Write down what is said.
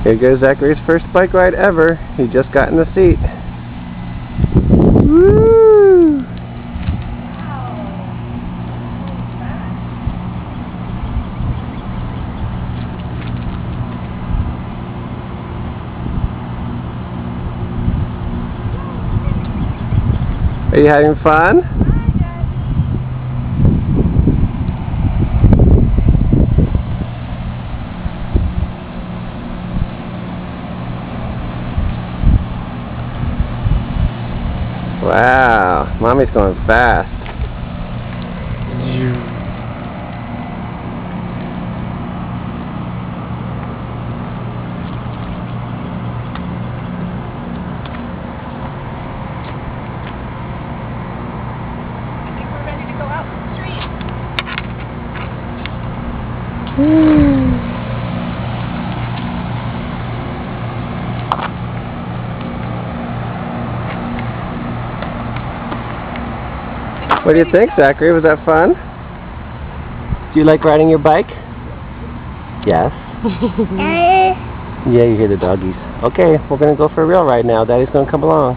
Here goes Zachary's first bike ride ever. He just got in the seat. Woo! Are you having fun? Wow, Mommy's going fast. I think we're ready to go out the street. What do you think, Zachary? Was that fun? Do you like riding your bike? Yes. Yeah, you hear the doggies. Okay, we're going to go for a real ride now. Daddy's going to come along.